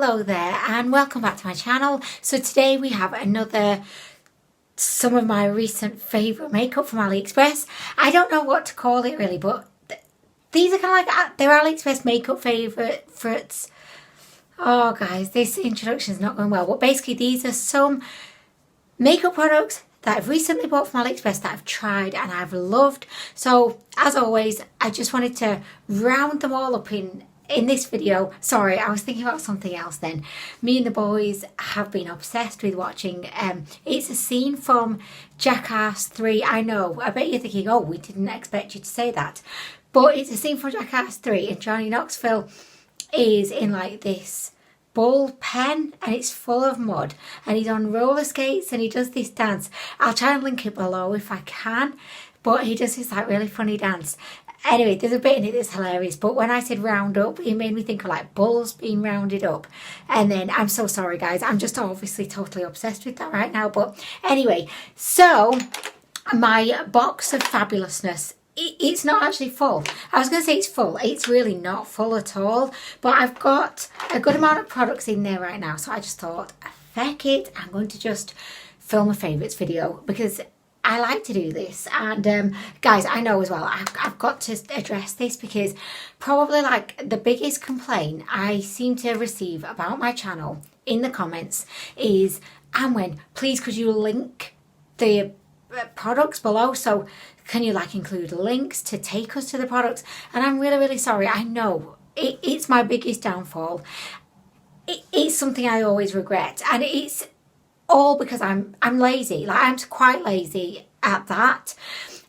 Hello there and welcome back to my channel. So today we have some of my recent favourite makeup from Aliexpress. I don't know what to call it really, but these are kind of like they're Aliexpress makeup favourites. Oh guys, this introduction is not going well, but basically these are some makeup products that I've recently bought from Aliexpress that I've tried and I've loved. So as always, I just wanted to round them all up in this video. Sorry, I was thinking about something else then. Me and the boys have been obsessed with watching, it's a scene from Jackass 3. I know, I bet you're thinking, oh, we didn't expect you to say that. But it's a scene from Jackass 3 and Johnny Knoxville is in like this bull pen and it's full of mud and he's on roller skates and he does this dance. I'll try and link it below if I can, but he does this like really funny dance. Anyway, there's a bit in it that's hilarious, but when I said round up, it made me think of like bulls being rounded up. And then, I'm so sorry guys, I'm just obviously totally obsessed with that right now. But anyway, so my box of fabulousness, it's not actually full. I was going to say it's full, it's really not full at all. But I've got a good amount of products in there right now, so I just thought, feck it, I'm going to just film a favourites video because I like to do this. And guys, I know as well, I've got to address this because probably like the biggest complaint I seem to receive about my channel in the comments is, Anwen, please could you link the products below? So can you like include links to take us to the products? And I'm really sorry. I know it's my biggest downfall. It's something I always regret, and it's all because I'm lazy. Like, I'm quite lazy at that.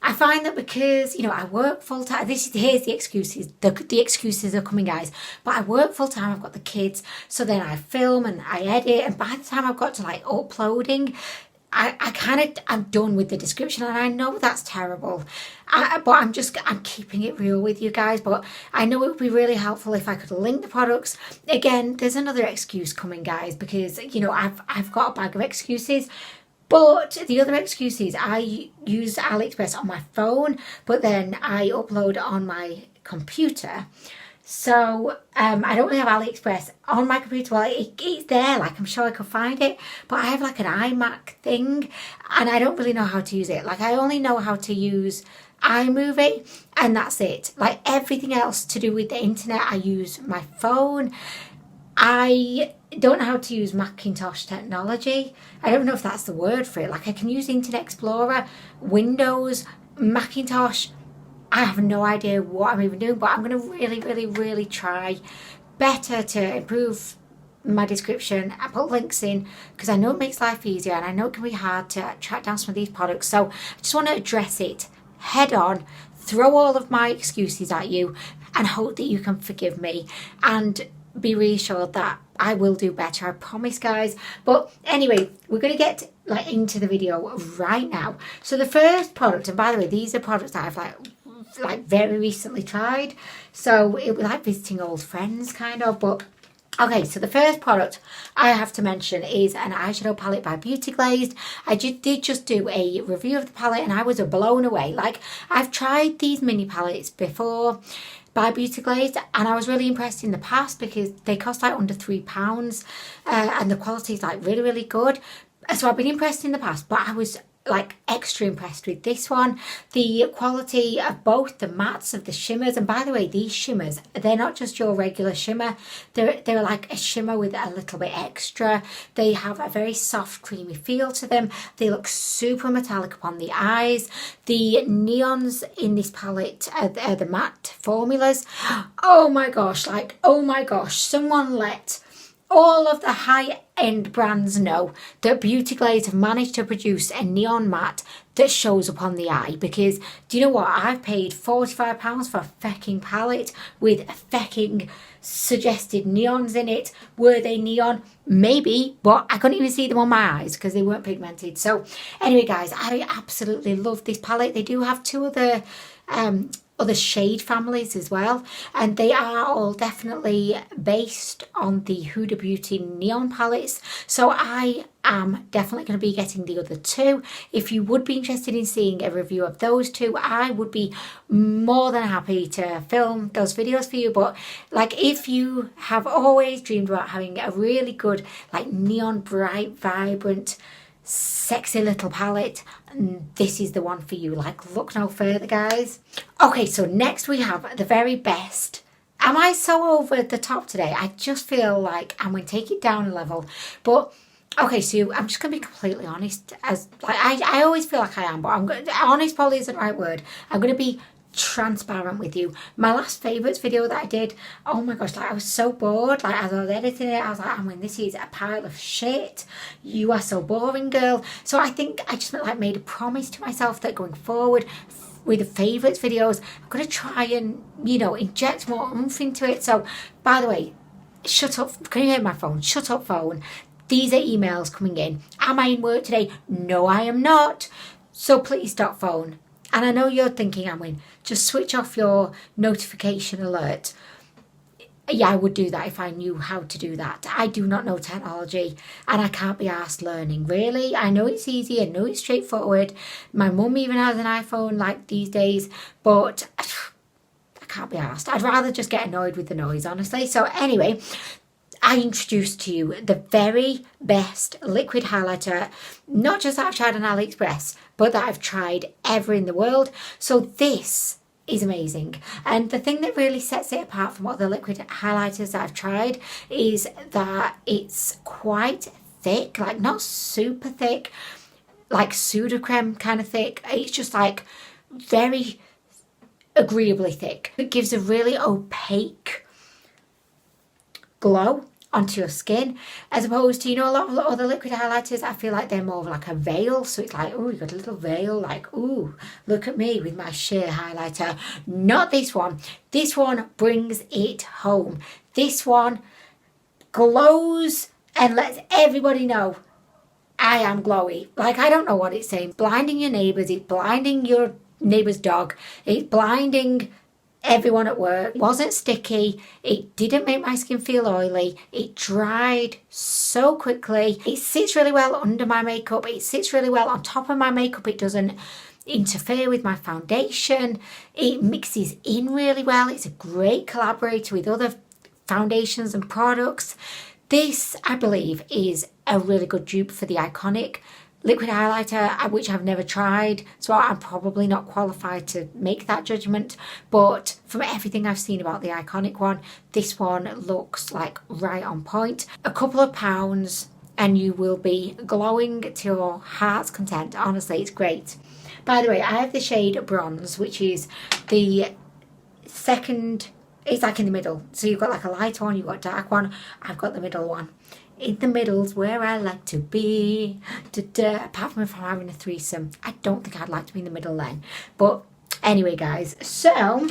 I find that because, you know, I work full time. Here's the excuses. The excuses are coming, guys. But I work full time. I've got the kids. So then I film and I edit. And by the time I've got to like uploading, I'm done with the description, and I know that's terrible. But I'm keeping it real with you guys. But I know it would be really helpful if I could link the products. Again, there's another excuse coming, guys, because you know I've got a bag of excuses. But the other excuse is I use Aliexpress on my phone, but then I upload on my computer. So I don't really have Aliexpress on my computer. Well, it's there, like I'm sure I could find it, but I have like an iMac thing and I don't really know how to use it. Like I only know how to use iMovie and that's it. Like everything else to do with the internet, I use my phone. I don't know how to use Macintosh technology. I don't know if that's the word for it. Like I can use Internet Explorer, Windows, Macintosh. I have no idea what I'm even doing, but I'm going to really try better to improve my description. I put links in because I know it makes life easier and I know it can be hard to track down some of these products. So I just want to address it head on, throw all of my excuses at you and hope that you can forgive me and be reassured that I will do better. I promise, guys. But anyway, we're going to get like into the video right now. So the first product, and by the way, these are products that I've like very recently tried, so it was like visiting old friends kind of. But okay, so the first product I have to mention is an eyeshadow palette by Glazed. I did just do a review of the palette and I was blown away. Like I've tried these mini palettes before by Glazed and I was really impressed in the past because they cost like under £3 and the quality is like really good. So I've been impressed in the past, but I was like extra impressed with this one. The quality of both the mattes of the shimmers, and by the way, these shimmers, they're not just your regular shimmer, they're like a shimmer with a little bit extra. They have a very soft creamy feel to them. They look super metallic upon the eyes. The neons in this palette are the matte formulas. Oh my gosh, like oh my gosh, someone let all of the high-end brands know that Glazed have managed to produce a neon matte that shows up on the eye. Because do you know what? I've paid £45 for a fecking palette with fecking suggested neons in it. Were they neon? Maybe, but I couldn't even see them on my eyes because they weren't pigmented. So anyway, guys, I absolutely love this palette. They do have two other other shade families as well, and they are all definitely based on the Huda Beauty neon palettes, so I am definitely going to be getting the other two. If you would be interested in seeing a review of those two, I would be more than happy to film those videos for you. But like, if you have always dreamed about having a really good like neon bright vibrant sexy little palette, this is the one for you. Like, look no further, guys. Okay, so next we have the very best. Am I so over the top today? I just feel like I'm going to take it down a level. But okay, so I'm just going to be completely honest. As like I always feel like I am, but honest probably isn't the right word. I'm going to be transparent with you. My last favourites video that I did, oh my gosh, like I was so bored. Like, as I was editing it, I was like, I mean, this is a pile of shit. You are so boring, girl. So I think I just like made a promise to myself that going forward with the favourites videos, I'm going to try and, you know, inject more oomph into it. So, by the way, shut up. Can you hear my phone? Shut up, phone. These are emails coming in. Am I in work today? No, I am not. So please stop, phone. And I know you're thinking, I mean, just switch off your notification alert. Yeah, I would do that if I knew how to do that. I do not know technology and I can't be asked learning. Really, I know it's easy, I know it's straightforward. My mum even has an iPhone like these days, but I can't be asked. I'd rather just get annoyed with the noise, honestly. So anyway, I introduced to you the very best liquid highlighter, not just that I've tried on Aliexpress, but that I've tried ever in the world. So this is amazing. And the thing that really sets it apart from other liquid highlighters that I've tried is that it's quite thick, like not super thick, like Sudocreme kind of thick. It's just like very agreeably thick. It gives a really opaque glow onto your skin, as opposed to, you know, a lot of other liquid highlighters, I feel like they're more of like a veil. So it's like, oh, you got a little veil, like, ooh, look at me with my sheer highlighter. Not this one. This one brings it home. This one glows and lets everybody know I am glowy. Like, I don't know what it's saying. Blinding your neighbours, it's blinding your neighbour's dog, it's blinding everyone at work. It wasn't sticky, it didn't make my skin feel oily, it dried so quickly, it sits really well under my makeup, it sits really well on top of my makeup, it doesn't interfere with my foundation, it mixes in really well, it's a great collaborator with other foundations and products. This, I believe, is a really good dupe for the Iconic liquid highlighter, which I've never tried, so I'm probably not qualified to make that judgment, but from everything I've seen about the Iconic one, this one looks like right on point. A couple of pounds and you will be glowing to your heart's content. Honestly, it's great. By the way, I have the shade Bronze, which is the second, it's like in the middle, so you've got like a light one, you've got a dark one, I've got the middle one. In the middle's where I like to be. Apart from if I'm having a threesome, I don't think I'd like to be in the middle then. But anyway, guys, so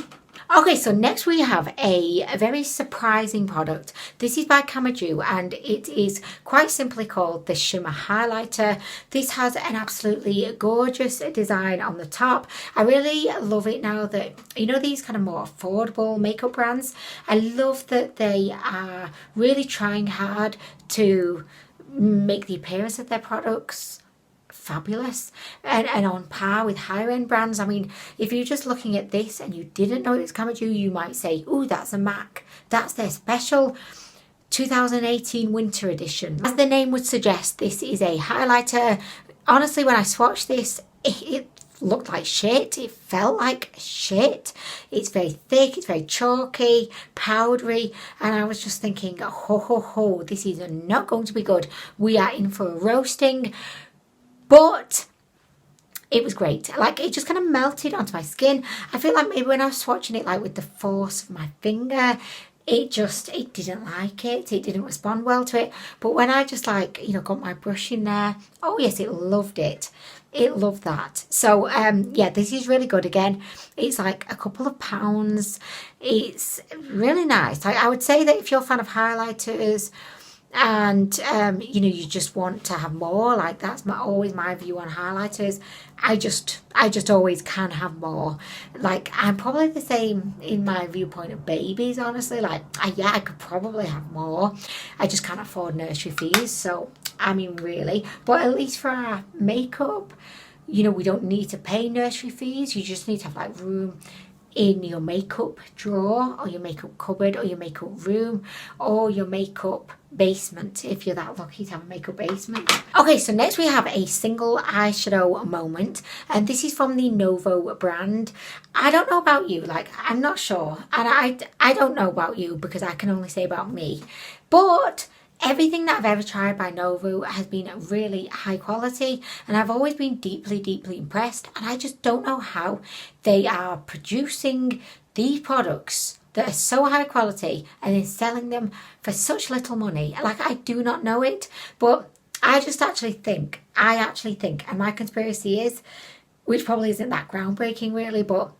okay, so next we have a very surprising product. This is by CatMatte and it is quite simply called the Shimmer Highlighter. This has an absolutely gorgeous design on the top. I really love it now that, you know, these kind of more affordable makeup brands, I love that they are really trying hard to make the appearance of their products fabulous and on par with higher end brands. I mean, if you're just looking at this and you didn't know it was CatMatte, you might say, oh, that's a MAC, that's their special 2018 winter edition. As the name would suggest, this is a highlighter. Honestly, when I swatched this, it looked like shit, it felt like shit. It's very thick, it's very chalky, powdery, and I was just thinking, ho, this is not going to be good. We are in for a roasting. But it was great. Like, it just kind of melted onto my skin. I feel like maybe when I was swatching it, like with the force of my finger, it didn't like it. It didn't respond well to it. But when I just like, you know, got my brush in there, oh yes, it loved it. It loved that. So yeah, this is really good. Again, it's like a couple of pounds. It's really nice. I would say that if you're a fan of highlighters, and you know, you just want to have more. Like that's always my view on highlighters. I just always can have more. Like I'm probably the same in my viewpoint of babies, honestly. Like yeah, I could probably have more. I just can't afford nursery fees, so I mean really. But at least for our makeup, you know, we don't need to pay nursery fees. You just need to have like room in your makeup drawer or your makeup cupboard or your makeup room or your makeup basement if you're that lucky to have a makeup basement. Okay, so next we have a single eyeshadow moment, and this is from the NOVO brand. I don't know about you, like I'm not sure, and I don't know about you because I can only say about me, but everything that I've ever tried by NOVO has been really high quality, and I've always been deeply, deeply impressed, and I just don't know how they are producing these products that are so high quality and then selling them for such little money. Like, I do not know it, but I actually think, and my conspiracy is, which probably isn't that groundbreaking really, but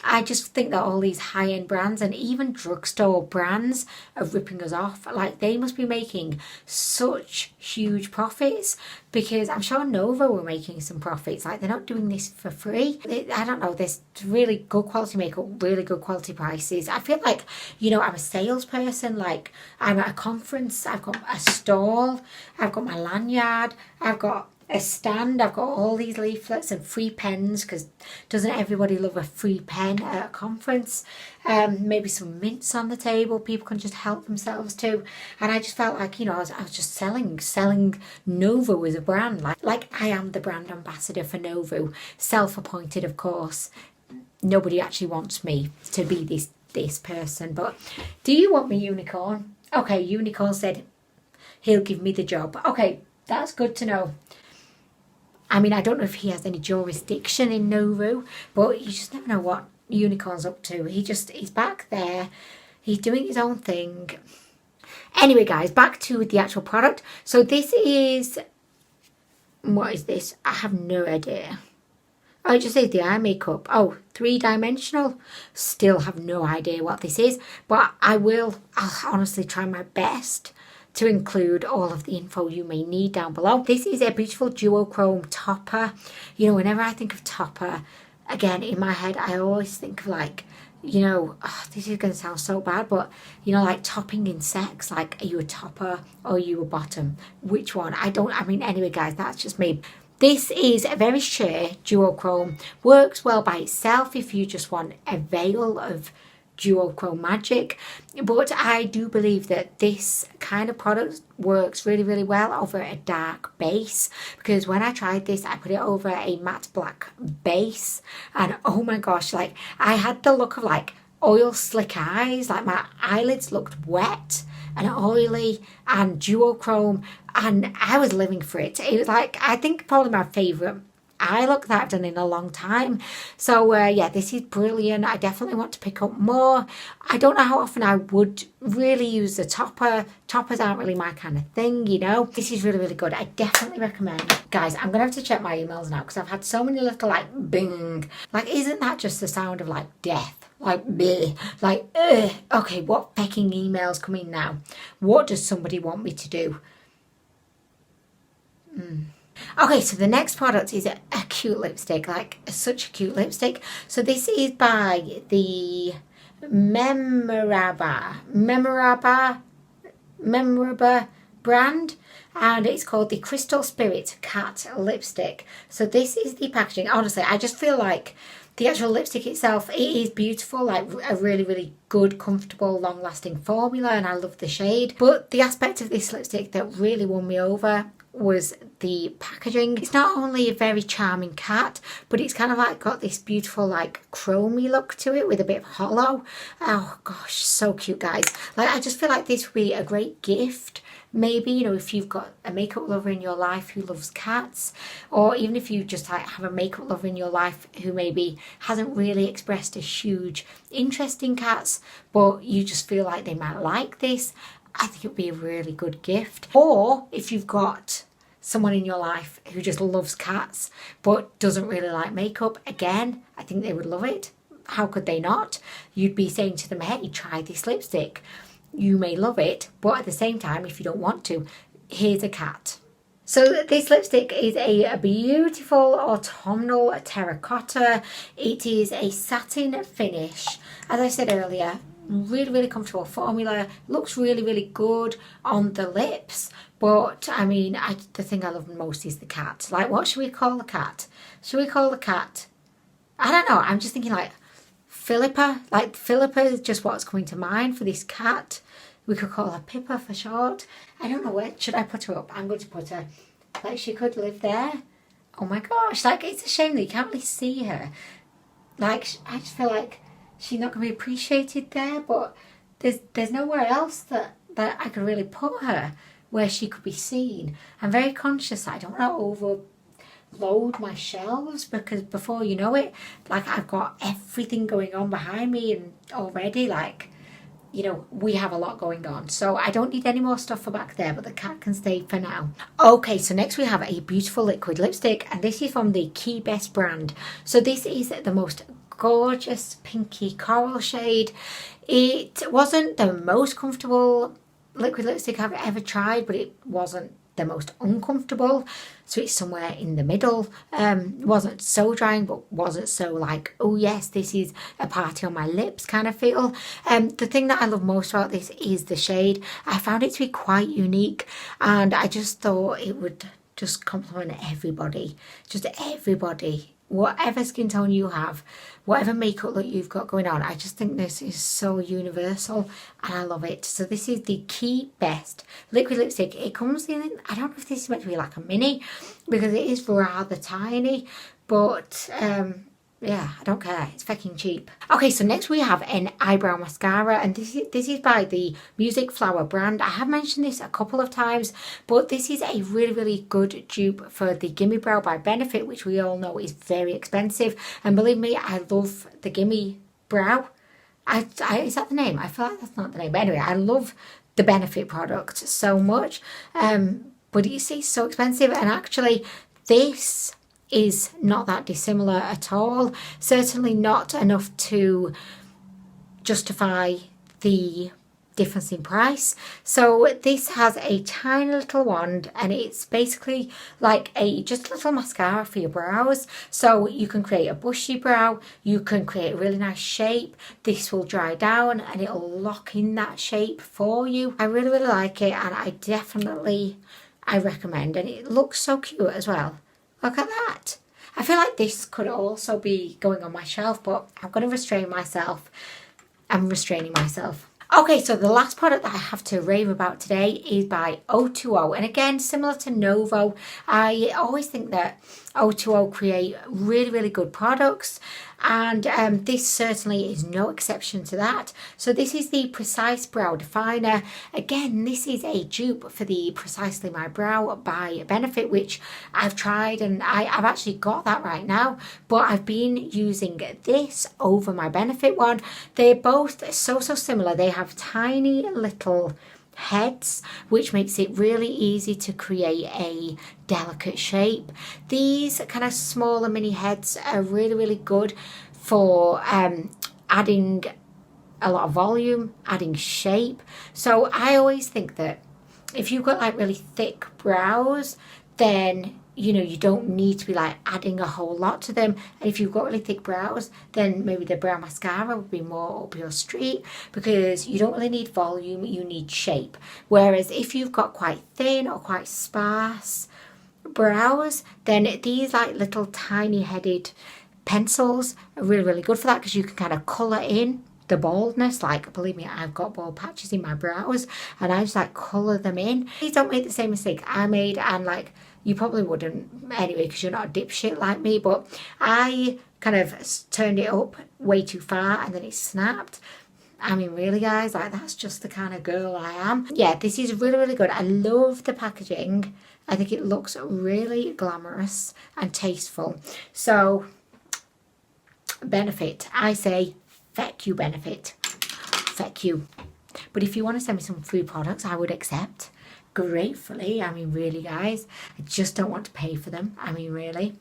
I just think that all these high-end brands and even drugstore brands are ripping us off. Like, they must be making such huge profits, because I'm sure NOVO were making some profits. Like, they're not doing this for free. I don't know, there's really good quality makeup, really good quality prices. I feel like, you know, I'm a salesperson. Like, I'm at a conference, I've got a stall, I've got my lanyard, I've got a stand, I've got all these leaflets and free pens, because doesn't everybody love a free pen at a conference? Maybe some mints on the table people can just help themselves to. And I just felt like, you know, I was just selling NOVO as a brand. Like I am the brand ambassador for NOVO, self-appointed of course. Nobody actually wants me to be this person. But do you want me, Unicorn? Okay, Unicorn said he'll give me the job. Okay, that's good to know. I mean, I don't know if he has any jurisdiction in NOVO, but you just never know what Unicorn's up to. He's back there. He's doing his own thing. Anyway, guys, back to the actual product. So this is, what is this? I have no idea. Oh, it just says the eye makeup. Oh, 3-dimensional. Still have no idea what this is, but I'll honestly try my best to include all of the info you may need down below. This is a beautiful duochrome topper. You know, whenever I think of topper, again, in my head, I always think of like, you know, this is going to sound so bad, but, you know, like topping in sex. Like, are you a topper or are you a bottom? Which one? Anyway, guys, that's just me. This is a very sheer duochrome. Works well by itself if you just want a veil of duochrome magic, but I do believe that this kind of product works really, really well over a dark base, because when I tried this, I put it over a matte black base, and oh my gosh, like I had the look of like oil slick eyes. Like my eyelids looked wet and oily and duochrome, and I was living for it. It was like, I think probably my favourite eye look that I've done in a long time. So yeah, this is brilliant. I definitely want to pick up more. I don't know how often I would really use the topper. Toppers aren't really my kind of thing, you know. This is really, really good. I definitely recommend. Guys, I'm gonna have to check my emails now, because I've had so many little like bing. Like, isn't that just the sound of like death? Like bleh, like ugh. Okay, what fucking emails coming now? What does somebody want me to do? Okay, so the next product is a cute lipstick, like such a cute lipstick. So this is by the Memoraba brand, and it's called the Crystal Spirit Cat Lipstick. So this is the packaging. Honestly, I just feel like the actual lipstick itself, it is beautiful, like a really, really good, comfortable, long-lasting formula, and I love the shade. But the aspect of this lipstick that really won me over was the packaging. It's not only a very charming cat, but it's kind of like got this beautiful like chromey look to it with a bit of hollow. Oh gosh, so cute, guys. Like, I just feel like this would be a great gift. Maybe, you know, if you've got a makeup lover in your life who loves cats, or even if you just like have a makeup lover in your life who maybe hasn't really expressed a huge interest in cats, but you just feel like they might like this, I think it would be a really good gift. Or if you've got someone in your life who just loves cats but doesn't really like makeup, again, I think they would love it. How could they not? You'd be saying to them, hey, try this lipstick. you may love it, but at the same time, if you don't want to, here's a cat. So this lipstick is a beautiful autumnal terracotta. It is a satin finish. As I said earlier, really comfortable formula. Looks really good on the lips. But I mean, the thing I love most is the cat. Like, what should we call the cat? Should we call the cat? I don't know. I'm just thinking like Philippa. Like Philippa is just what's coming to mind for this cat. We could call her Pippa for short. I don't know where should I put her up. I'm going to put her like she could live there. Oh my gosh, like it's a shame that you can't really see her. Like I just feel like she's not going to be appreciated there, but there's nowhere else that I could really put her where she could be seen. I'm very conscious that I don't want to overload my shelves, because before you know it, like I've got everything going on behind me and already, like, you know, we have a lot going on. So I don't need any more stuff for back there, but the cat can stay for now. Okay, so next we have a beautiful liquid lipstick, and this is from the Key Best brand. So this is the most gorgeous pinky coral shade. It wasn't the most comfortable liquid lipstick I've ever tried, but it wasn't the most uncomfortable, so it's somewhere in the middle. Wasn't so drying, but wasn't so like, oh yes, this is a party on my lips kind of feel. The thing that I love most about this is the shade. I found it to be quite unique, and I just thought it would just complement everybody, just everybody. Whatever skin tone you have, whatever makeup look you've got going on, I just think this is so universal and I love it. So this is the Key Best liquid lipstick. It comes in, I don't know if this is meant to be like a mini, because it is rather tiny, but yeah, I don't care. It's fucking cheap. Okay, so next we have an eyebrow mascara, and this is by the Music Flower brand. I have mentioned this a couple of times, but this is a really good dupe for the Gimme Brow by Benefit, which we all know is very expensive. And believe me, I love the Gimme Brow. Is that the name? I feel like that's not the name. But anyway, I love the Benefit product so much. But you see, it's so expensive, and actually this is not that dissimilar at all. Certainly not enough to justify the difference in price. So this has a tiny little wand, and it's basically like just a little mascara for your brows. So you can create a bushy brow, you can create a really nice shape. This will dry down and it'll lock in that shape for you. I really like it, and I recommend, and it looks so cute as well. Look at that. I feel like this could also be going on my shelf, but I'm going to restrain myself. I'm restraining myself. Okay, so the last product that I have to rave about today is by O.TWO. And again, similar to NOVO, I always think that O.TWO create really good products. And this certainly is no exception to that. So this is the Precise Brow Definer. Again, this is a dupe for the Precisely My Brow by Benefit, which I've tried, and I've actually got that right now. But I've been using this over my Benefit one. They're both so similar. They have tiny little heads, which makes it really easy to create a delicate shape. These kind of smaller mini heads are really good for adding a lot of volume, adding shape. So I always think that if you've got like really thick brows, then you know, you don't need to be like adding a whole lot to them. And if you've got really thick brows, then maybe the brow mascara would be more up your street, because you don't really need volume, you need shape. Whereas if you've got quite thin or quite sparse brows, then these like little tiny headed pencils are really good for that, because you can kind of colour in the baldness. Like, believe me, I've got bald patches in my brows, and I just like colour them in. Please don't make the same mistake I made, and like, you probably wouldn't anyway, because you're not a dipshit like me, but I kind of turned it up way too far and then it snapped. I mean, really guys, like, that's just the kind of girl I am. Yeah, this is really good. I love the packaging. I think it looks really glamorous and tasteful. So, Benefit, I say, feck you, Benefit. Feck you. But if you want to send me some free products, I would accept gratefully. I mean, really guys, I just don't want to pay for them. I mean, really.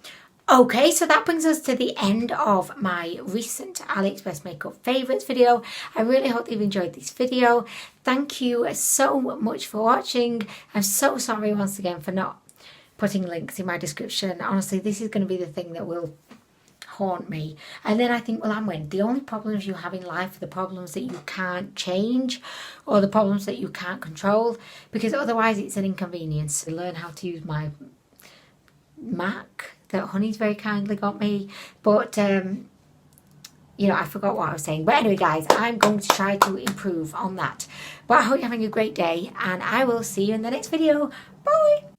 Okay, so that brings us to the end of my recent AliExpress makeup favourites video. I really hope you've enjoyed this video. Thank you so much for watching. I'm so sorry once again for not putting links in my description. Honestly, this is going to be the thing that will haunt me. And then I think, well, I'm winning. The only problems you have in life are the problems that you can't change or the problems that you can't control, because otherwise it's an inconvenience. To learn how to use my Mac that Honey's very kindly got me, but you know, I forgot what I was saying. But anyway, guys, I'm going to try to improve on that. But I hope you're having a great day, and I will see you in the next video. Bye.